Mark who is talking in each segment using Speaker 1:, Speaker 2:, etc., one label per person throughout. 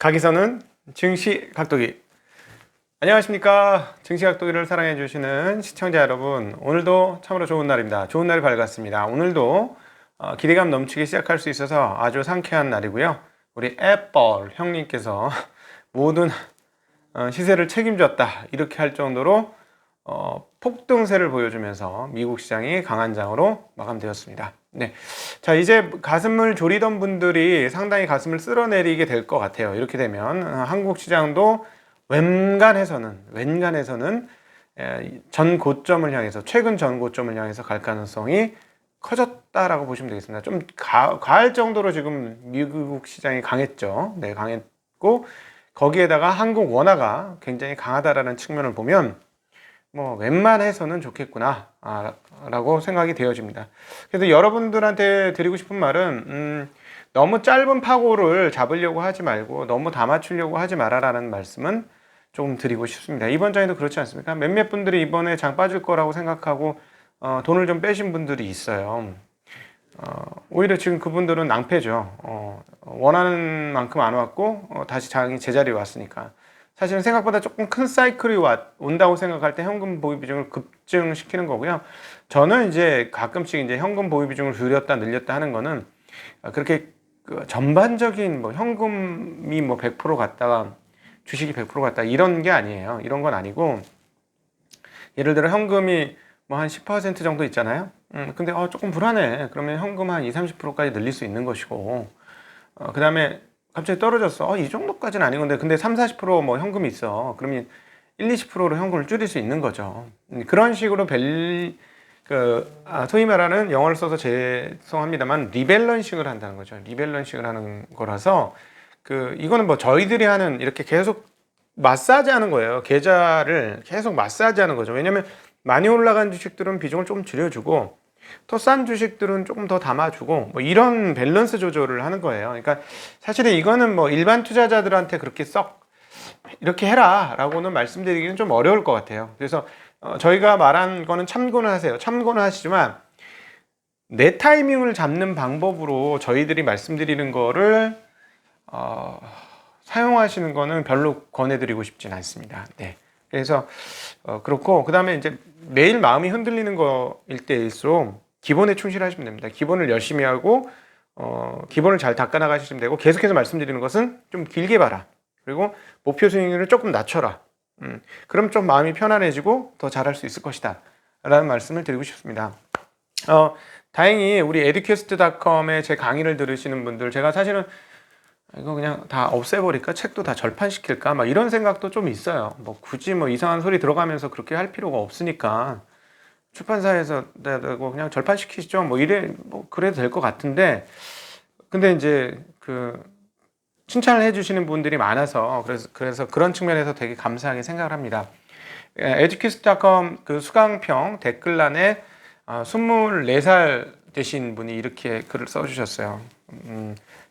Speaker 1: 각이서는 증시각도기. 안녕하십니까. 증시각도기를 사랑해 주시는 시청자 여러분, 오늘도 참으로 좋은 날입니다. 좋은 날이 밝았습니다. 오늘도 기대감 넘치게 시작할 수 있어서 아주 상쾌한 날이고요. 우리 애플 형님께서 모든 시세를 책임졌다 이렇게 할 정도로 폭등세를 보여주면서 미국 시장이 강한 장으로 마감되었습니다. 네, 자 이제 가슴을 졸이던 분들이 상당히 가슴을 쓸어내리게 될 것 같아요. 이렇게 되면 한국 시장도 웬간해서는 전 고점을 향해서, 최근 전 고점을 향해서 갈 가능성이 커졌다라고 보시면 되겠습니다. 좀 과할 정도로 지금 미국 시장이 강했죠. 네, 강했고 거기에다가 한국 원화가 굉장히 강하다라는 측면을 보면 웬만해서는 좋겠구나 라고 생각이 되어집니다. 그래서 여러분들한테 드리고 싶은 말은 너무 짧은 파고를 잡으려고 하지 말고 너무 다 맞추려고 하지 말아라는 말씀은 조금 드리고 싶습니다. 이번 장에도 그렇지 않습니까? 몇몇 분들이 이번에 장 빠질 거라고 생각하고 돈을 좀 빼신 분들이 있어요. 오히려 지금 그분들은 낭패죠. 원하는 만큼 안 왔고 다시 장이 제자리에 왔으니까. 사실은 생각보다 조금 큰 사이클이 온다고 생각할 때 현금 보유 비중을 급증시키는 거고요. 저는 이제 가끔씩 이제 현금 보유 비중을 줄였다 늘렸다 하는 거는 그렇게 전반적인 현금이 100% 갔다가 주식이 100% 갔다 이런 게 아니에요. 이런 건 아니고, 예를 들어 현금이 한 10% 정도 있잖아요. 근데 조금 불안해. 그러면 현금 한 20-30%까지 늘릴 수 있는 것이고, 그 다음에 갑자기 떨어졌어. 이 정도까지는 아닌 건데, 근데 30-40% 현금이 있어. 그러면 1-20%로 현금을 줄일 수 있는 거죠. 그런 식으로 소위 말하는, 영어를 써서 죄송합니다만, 리밸런싱을 한다는 거죠. 리밸런싱을 하는 거라서, 이거는 저희들이 하는, 이렇게 계속 마사지 하는 거예요. 계좌를 계속 마사지 하는 거죠. 왜냐면 많이 올라간 주식들은 비중을 조금 줄여주고, 더 싼 주식들은 조금 더 담아주고, 이런 밸런스 조절을 하는 거예요. 그러니까 사실은 이거는 일반 투자자들한테 그렇게 썩 이렇게 해라 라고는 말씀드리기는 좀 어려울 것 같아요. 그래서 저희가 말한 거는 참고는 하세요. 참고는 하시지만 내 타이밍을 잡는 방법으로 저희들이 말씀드리는 거를 사용하시는 거는 별로 권해드리고 싶진 않습니다. 네. 그래서 그렇고, 그 다음에 이제 매일 마음이 흔들리는 거일 때일수록 기본에 충실하시면 됩니다. 기본을 열심히 하고 기본을 잘 닦아나가시면 되고, 계속해서 말씀드리는 것은 좀 길게 봐라. 그리고 목표 수익률을 조금 낮춰라. 그럼 좀 마음이 편안해지고 더 잘할 수 있을 것이다 라는 말씀을 드리고 싶습니다. 다행히 우리 eduquest.com에 제 강의를 들으시는 분들, 제가 사실은 이거 그냥 다 없애버릴까? 책도 다 절판시킬까? 이런 생각도 좀 있어요. 굳이 이상한 소리 들어가면서 그렇게 할 필요가 없으니까 출판사에서 그냥 절판시키시죠. 그래도 될 것 같은데, 근데 이제 칭찬을 해주시는 분들이 많아서 그래서 그런 측면에서 되게 감사하게 생각을 합니다. eduquest.com 수강평 댓글란에 24살 되신 분이 이렇게 글을 써주셨어요.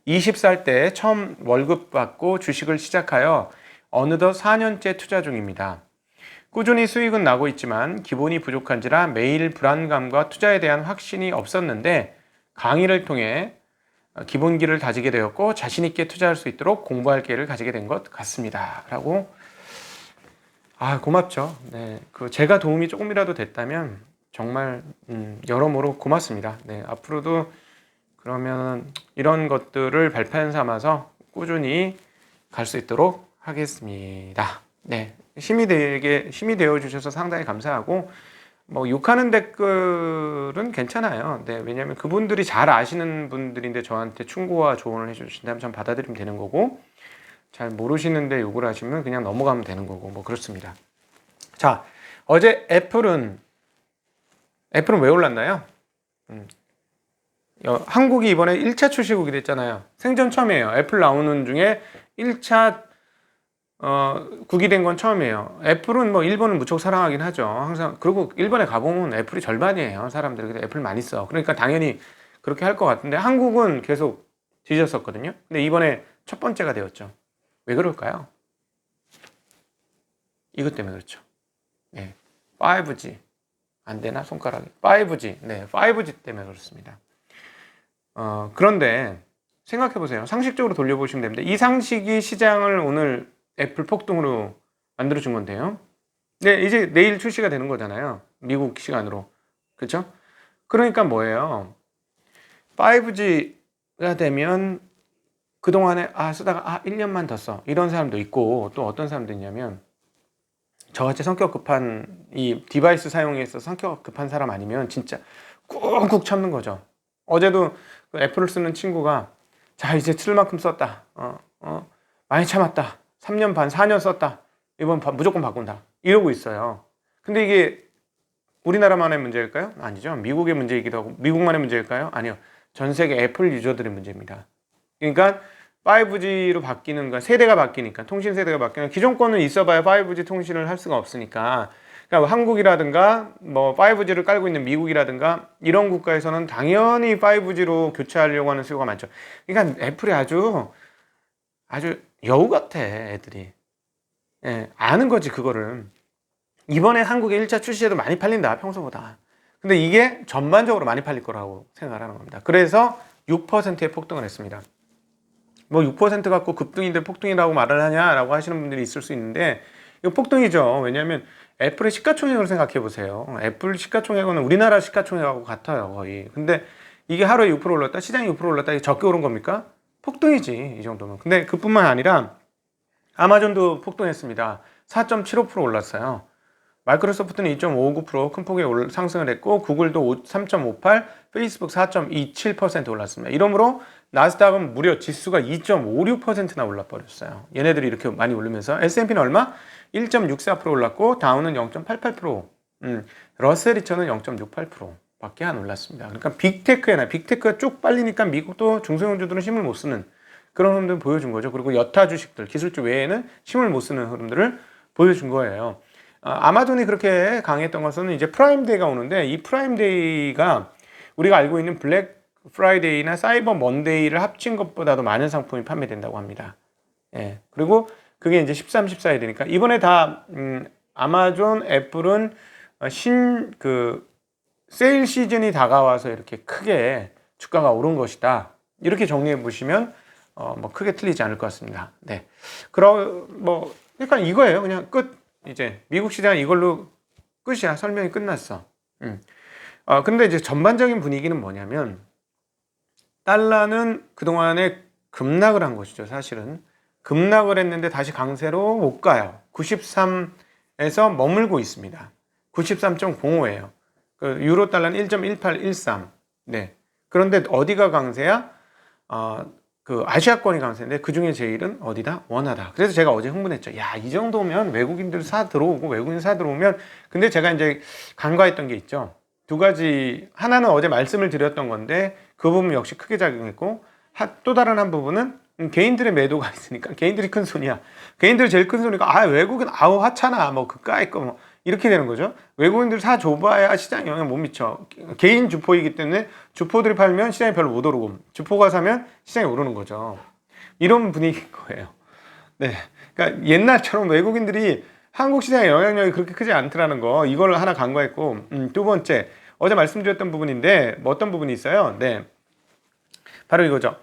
Speaker 1: 20살 때 처음 월급 받고 주식을 시작하여 어느덧 4년째 투자 중입니다. 꾸준히 수익은 나고 있지만 기본이 부족한지라 매일 불안감과 투자에 대한 확신이 없었는데, 강의를 통해 기본기를 다지게 되었고 자신 있게 투자할 수 있도록 공부할 기회를 가지게 된 것 같습니다 라고. 고맙죠. 네, 제가 도움이 조금이라도 됐다면 정말 여러모로 고맙습니다. 네, 앞으로도 그러면 이런 것들을 발판 삼아서 꾸준히 갈 수 있도록 하겠습니다. 네, 힘이 되어 주셔서 상당히 감사하고, 욕하는 댓글은 괜찮아요. 네, 왜냐하면 그분들이 잘 아시는 분들인데 저한테 충고와 조언을 해주신다면 전 받아들이면 되는 거고, 잘 모르시는데 욕을 하시면 그냥 넘어가면 되는 거고, 그렇습니다. 자, 어제 애플은 왜 올랐나요? 한국이 이번에 1차 출시국이 됐잖아요. 생전 처음이에요. 애플 나오는 중에 1차 국이 된 건 처음이에요. 애플은 일본은 무척 사랑하긴 하죠. 항상. 그리고 일본에 가보면 애플이 절반이에요. 사람들이. 근데 애플 많이 써. 그러니까 당연히 그렇게 할 것 같은데, 한국은 계속 뒤졌었거든요. 근데 이번에 첫 번째가 되었죠. 왜 그럴까요? 이것 때문에 그렇죠. 네. 5G. 안 되나? 손가락이. 5G. 네. 5G 때문에 그렇습니다. 그런데 생각해 보세요. 상식적으로 돌려보시면 됩니다. 이 상식이 시장을 오늘 애플 폭등으로 만들어준 건데요. 네, 이제 내일 출시가 되는 거잖아요. 미국 시간으로. 그렇죠? 그러니까 뭐예요? 5G가 되면 그동안에 쓰다가 1년만 더 써. 이런 사람도 있고 또 어떤 사람도 있냐면 저같이 성격 급한 이 디바이스 사용에 있어서 성격 급한 사람 아니면 진짜 꾹꾹 참는 거죠. 어제도 그 애플을 쓰는 친구가 자 이제 쓸 만큼 썼다. 많이 참았다. 3년 반 4년 썼다. 이번 무조건 바꾼다. 이러고 있어요. 근데 이게 우리나라만의 문제일까요? 아니죠. 미국의 문제이기도 하고 미국만의 문제일까요? 아니요. 전 세계 애플 유저들의 문제입니다. 그러니까 5G로 바뀌는 거 세대가 바뀌니까 통신 세대가 바뀌는 기존 거는 있어봐야 5G 통신을 할 수가 없으니까 그러니까 한국이라든가 뭐 5G를 깔고 있는 미국이라든가 이런 국가에서는 당연히 5G로 교체하려고 하는 수요가 많죠. 그러니까 애플이 아주 여우 같아 애들이. 예, 아는 거지 그거를. 이번에 한국에 1차 출시에도 많이 팔린다 평소보다. 근데 이게 전반적으로 많이 팔릴 거라고 생각을 하는 겁니다. 그래서 6%의 폭등을 했습니다. 뭐 6% 갖고 급등인데 폭등이라고 말을 하냐라고 하시는 분들이 있을 수 있는데 이거 폭등이죠. 왜냐하면 애플의 시가총액을 생각해 보세요. 애플 시가총액은 우리나라 시가총액하고 같아요 거의. 근데 이게 하루에 6% 올랐다, 시장이 6% 올랐다, 이게 적게 오른 겁니까? 폭등이지 이 정도면. 근데 그뿐만 아니라 아마존도 폭등했습니다. 4.75% 올랐어요. 마이크로소프트는 2.59% 큰 폭의 상승을 했고 구글도 3.58, 페이스북 4.27% 올랐습니다. 이러므로 나스닥은 무려 지수가 2.56%나 올라버렸어요. 얘네들이 이렇게 많이 오르면서 S&P는 얼마? 1.64% 올랐고 다우는 0.88%, 러셀 2000은 0.68% 밖에 안 올랐습니다. 그러니까 빅테크가 쭉 빨리니까 미국도 중소형주들은 힘을 못 쓰는 그런 흐름들을 보여준 거죠. 그리고 여타 주식들, 기술주 외에는 힘을 못 쓰는 흐름들을 보여준 거예요. 아마존이 그렇게 강했던 것은 이제 프라임데이가 오는데 이 프라임데이가 우리가 알고 있는 블랙 프라이데이나 사이버 먼데이를 합친 것보다도 많은 상품이 판매된다고 합니다. 예. 그리고 그게 이제 13, 14일 되니까 이번에 다 아마존, 애플은 세일 시즌이 다가와서 이렇게 크게 주가가 오른 것이다. 이렇게 정리해 보시면 뭐 크게 틀리지 않을 것 같습니다. 네. 그러니까 이거예요. 그냥 끝. 이제 미국 시장은 이걸로 끝이야. 설명이 끝났어. 근데 이제 전반적인 분위기는 뭐냐면 달러는 그동안에 급락을 한 것이죠. 사실은 급락을 했는데 다시 강세로 못 가요. 93에서 머물고 있습니다. 93.05예요. 그 유로 달러는 1.1813. 네. 그런데 어디가 강세야? 그 아시아권이 강세인데 그 중에 제일은 어디다? 원화다. 그래서 제가 어제 흥분했죠. 야, 이 정도면 외국인들 외국인 사 들어오면. 근데 제가 이제 간과했던 게 있죠. 두 가지. 하나는 어제 말씀을 드렸던 건데 그 부분 역시 크게 작용했고 또 다른 한 부분은 개인들의 매도가 있으니까 개인들이 큰 손이야. 개인들이 제일 큰 손이니까 외국인 하찮아 뭐 그까이 거 뭐 이렇게 되는 거죠. 외국인들 사 줘봐야 시장에 영향 못 미쳐. 개인 주포이기 때문에 주포들이 팔면 시장이 별로 못 오르고 주포가 사면 시장이 오르는 거죠. 이런 분위기인 거예요. 네, 그러니까 옛날처럼 외국인들이 한국 시장의 영향력이 그렇게 크지 않더라는 거, 이걸 하나 간과했고, 두 번째 어제 말씀드렸던 부분인데 뭐 어떤 부분이 있어요? 네, 바로 이거죠.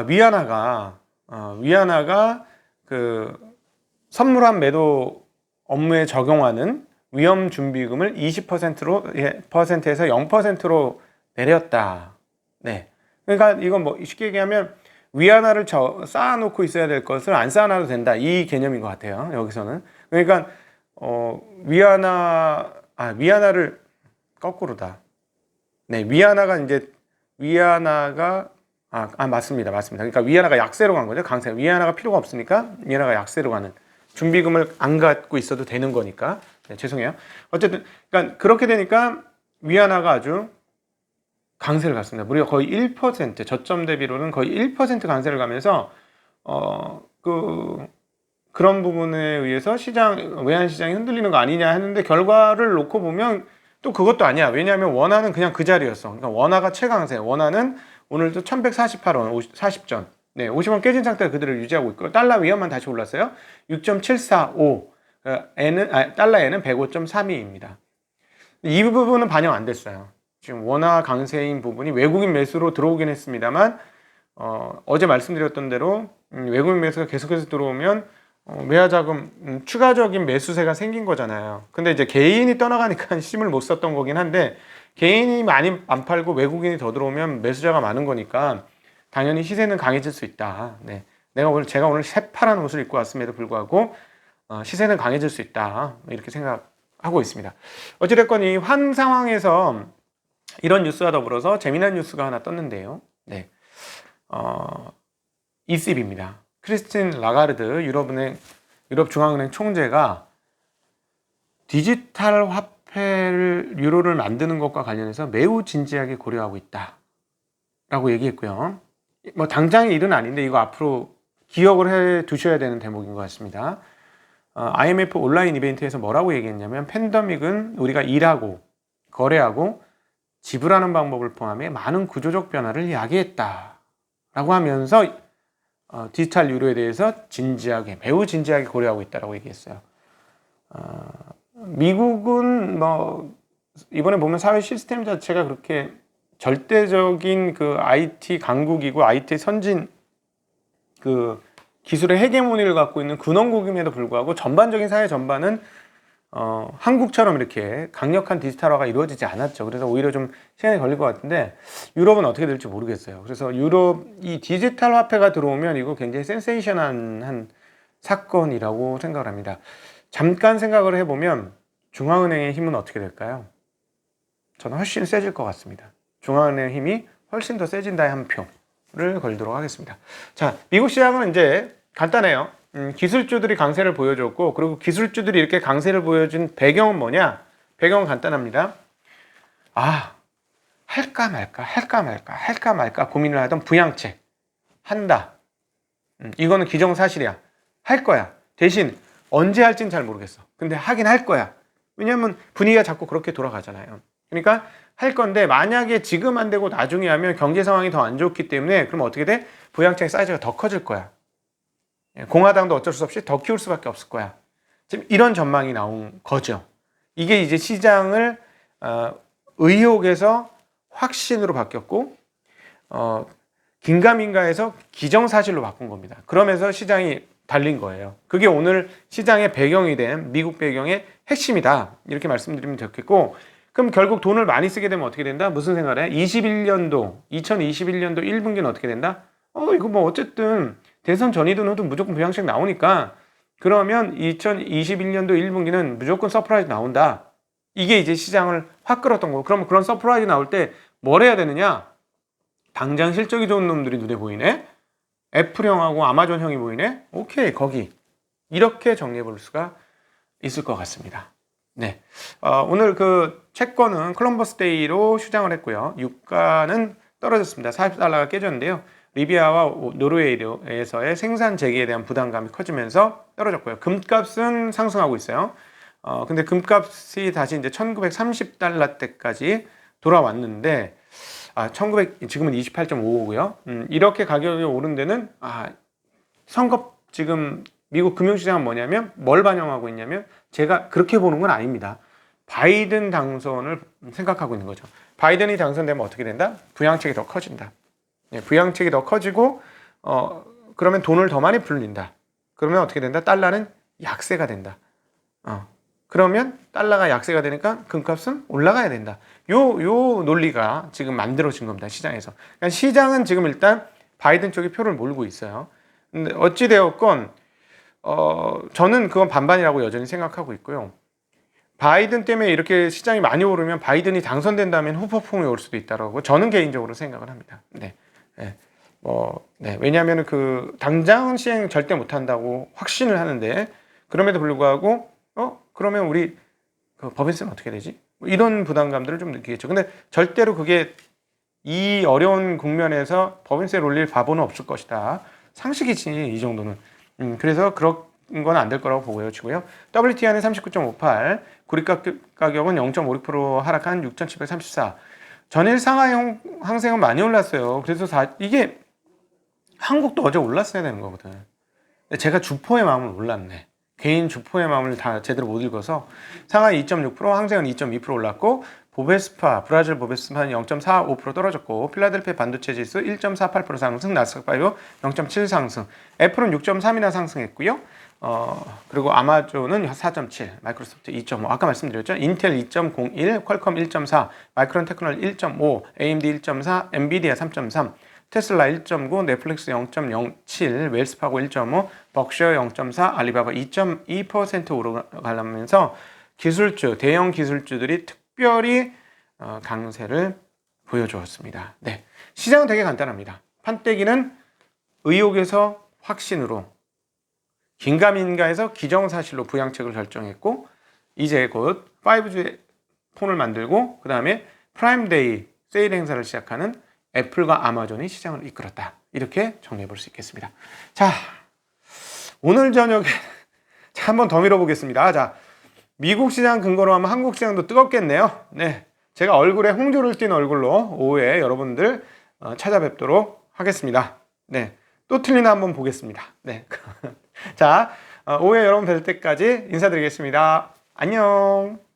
Speaker 1: 위안화가 그 선물한 매도 업무에 적용하는 위험 준비금을 20%에서 0%로 내렸다. 네. 그러니까 이건 뭐 쉽게 얘기하면 위안화를 쌓아놓고 있어야 될 것을 안 쌓아놔도 된다. 이 개념인 것 같아요. 여기서는. 그러니까 위안화를 거꾸로다. 네, 위안화가 맞습니다. 그러니까 위안화가 약세로 간 거죠. 강세. 위안화가 필요가 없으니까 위안화가 약세로 가는. 준비금을 안 갖고 있어도 되는 거니까. 네, 죄송해요. 어쨌든 그러니까 그렇게 되니까 위안화가 아주 강세를 갔습니다. 무려 거의 1%, 저점 대비로는 거의 1% 강세를 가면서 그런 부분에 의해서 외환 시장이 흔들리는 거 아니냐 했는데 결과를 놓고 보면 또 그것도 아니야. 왜냐하면 원화는 그냥 그 자리였어. 그러니까 원화가 최강세. 원화는 오늘도 1148원 40전. 네, 50원 깨진 상태가 그대로 유지하고 있고 달러 위험만 다시 올랐어요. 6.745. 달러에는 105.32입니다. 이 부분은 반영 안 됐어요. 지금 원화 강세인 부분이 외국인 매수로 들어오긴 했습니다만 어제 말씀드렸던 대로 외국인 매수가 계속해서 들어오면 매화 자금 추가적인 매수세가 생긴 거잖아요. 근데 이제 개인이 떠나가니까 힘을 못 썼던 거긴 한데 개인이 많이 안 팔고 외국인이 더 들어오면 매수자가 많은 거니까 당연히 시세는 강해질 수 있다. 네. 제가 오늘 새파란 옷을 입고 왔음에도 불구하고 시세는 강해질 수 있다. 이렇게 생각하고 있습니다. 어찌됐건 이 환 상황에서 이런 뉴스와 더불어서 재미난 뉴스가 하나 떴는데요. 네. ECB입니다. 크리스틴 라가르드 유럽 중앙은행 총재가 디지털 화폐를 유로를 만드는 것과 관련해서 매우 진지하게 고려하고 있다라고 얘기했고요. 뭐 당장의 일은 아닌데 이거 앞으로 기억을 해 두셔야 되는 대목인 것 같습니다. IMF 온라인 이벤트에서 뭐라고 얘기했냐면 팬데믹은 우리가 일하고 거래하고 지불하는 방법을 포함해 많은 구조적 변화를 야기했다라고 하면서 디지털 유로에 대해서 매우 진지하게 고려하고 있다라고 얘기했어요. 미국은 뭐 이번에 보면 사회 시스템 자체가 그렇게 절대적인 그 IT 강국이고 IT 선진 그 기술의 헤게모니를 갖고 있는 근원국임에도 불구하고 전반적인 사회 전반은 한국처럼 이렇게 강력한 디지털화가 이루어지지 않았죠. 그래서 오히려 좀 시간이 걸릴 것 같은데 유럽은 어떻게 될지 모르겠어요. 그래서 유럽 이 디지털 화폐가 들어오면 이거 굉장히 센세이션한 사건이라고 생각을 합니다. 잠깐 생각을 해보면 중앙은행의 힘은 어떻게 될까요? 저는 훨씬 세질 것 같습니다. 중앙은행의 힘이 훨씬 더 세진다에 한 표를 걸도록 하겠습니다. 자, 미국 시장은 이제 간단해요. 기술주들이 강세를 보여줬고, 그리고 기술주들이 이렇게 강세를 보여준 배경은 뭐냐? 배경은 간단합니다. 할까 말까 고민을 하던 부양책 한다. 이거는 기정사실이야. 할 거야. 대신 언제 할지는 잘 모르겠어. 근데 하긴 할 거야. 왜냐하면 분위기가 자꾸 그렇게 돌아가잖아요. 그러니까 할 건데 만약에 지금 안 되고 나중에 하면 경제 상황이 더 안 좋기 때문에 그럼 어떻게 돼? 부양책의 사이즈가 더 커질 거야. 공화당도 어쩔 수 없이 더 키울 수밖에 없을 거야. 지금 이런 전망이 나온 거죠. 이게 이제 시장을 의혹에서 확신으로 바뀌었고 긴가민가에서 기정사실로 바꾼 겁니다. 그러면서 시장이 달린 거예요. 그게 오늘 시장의 배경이 된 미국 배경의 핵심이다. 이렇게 말씀드리면 좋겠고, 그럼 결국 돈을 많이 쓰게 되면 어떻게 된다? 무슨 생각을 해? 2021년도 1분기는 어떻게 된다? 이거 뭐 어쨌든 대선 전이든 후든 무조건 부양책 나오니까 그러면 2021년도 1분기는 무조건 서프라이즈 나온다. 이게 이제 시장을 확 끌었던 거고, 그러면 그런 서프라이즈 나올 때 뭘 해야 되느냐? 당장 실적이 좋은 놈들이 눈에 보이네? 애플형하고 아마존형이 보이네? 오케이, 거기. 이렇게 정리해 볼 수가 있을 것 같습니다. 네. 오늘 그 채권은 콜럼버스 데이로 휴장을 했고요. 유가는 떨어졌습니다. 40달러가 깨졌는데요. 리비아와 노르웨이에서의 생산 재개에 대한 부담감이 커지면서 떨어졌고요. 금값은 상승하고 있어요. 근데 금값이 다시 이제 1930달러대까지 돌아왔는데, 지금은 28.55고요. 이렇게 가격이 오른 데는, 선거, 지금 미국 금융시장은 뭐냐면, 뭘 반영하고 있냐면, 제가 그렇게 보는 건 아닙니다. 바이든 당선을 생각하고 있는 거죠. 바이든이 당선되면 어떻게 된다? 부양책이 더 커진다. 부양책이 더 커지고, 그러면 돈을 더 많이 불린다. 그러면 어떻게 된다? 달러는 약세가 된다. 그러면 달러가 약세가 되니까 금값은 올라가야 된다. 요 논리가 지금 만들어진 겁니다. 시장에서. 그러니까 시장은 지금 일단 바이든 쪽에 표를 몰고 있어요. 근데 어찌되었건, 저는 그건 반반이라고 여전히 생각하고 있고요. 바이든 때문에 이렇게 시장이 많이 오르면 바이든이 당선된다면 후폭풍이 올 수도 있다고 저는 개인적으로 생각을 합니다. 왜냐하면 당장은 시행 절대 못 한다고 확신을 하는데, 그럼에도 불구하고, 그러면 우리 법인세는 어떻게 되지? 이런 부담감들을 좀 느끼겠죠. 근데 절대로 그게 이 어려운 국면에서 법인세를 올릴 바보는 없을 것이다. 상식이지, 이 정도는. 그래서 그런 건 안 될 거라고 보여지고요. WTI는 39.58, 구리 가격은 0.56% 하락한 6,734. 전일 상하이 항생은 많이 올랐어요. 그래서 이게 한국도 어제 올랐어야 되는 거거든. 근데 제가 주포의 마음을 몰랐네. 개인 주포의 마음을 다 제대로 못 읽어서 상하이 2.6%, 항생은 2.2% 올랐고 보베스파, 브라질 보베스파는 0.45% 떨어졌고, 필라델피아 반도체 지수 1.48% 상승, 나스닥5 0.7 상승, 애플은 6.3이나 상승했고요. 그리고 아마존은 4.7, 마이크로소프트 2.5, 아까 말씀드렸죠. 인텔 2.01, 퀄컴 1.4, 마이크론 테크놀 1.5, AMD 1.4, 엔비디아 3.3, 테슬라 1.9, 넷플릭스 0.07, 웰스파고 1.5, 벅셔 0.4, 알리바바 2.2% 오르가면서 기술주, 대형 기술주들이 특별히 강세를 보여주었습니다. 네, 시장은 되게 간단합니다. 판때기는 의혹에서 확신으로, 긴가민가에서 기정사실로 부양책을 결정했고, 이제 곧 5G 폰을 만들고 그 다음에 프라임데이 세일 행사를 시작하는 애플과 아마존이 시장을 이끌었다. 이렇게 정리해 볼 수 있겠습니다. 자, 오늘 저녁에 한번 더 밀어보겠습니다. 자, 미국 시장 근거로 하면 한국 시장도 뜨겁겠네요. 네, 제가 얼굴에 홍조를 띤 얼굴로 오후에 여러분들 찾아뵙도록 하겠습니다. 네, 또 틀리나 한번 보겠습니다. 네, 자, 오후에 여러분 뵐 때까지 인사드리겠습니다. 안녕.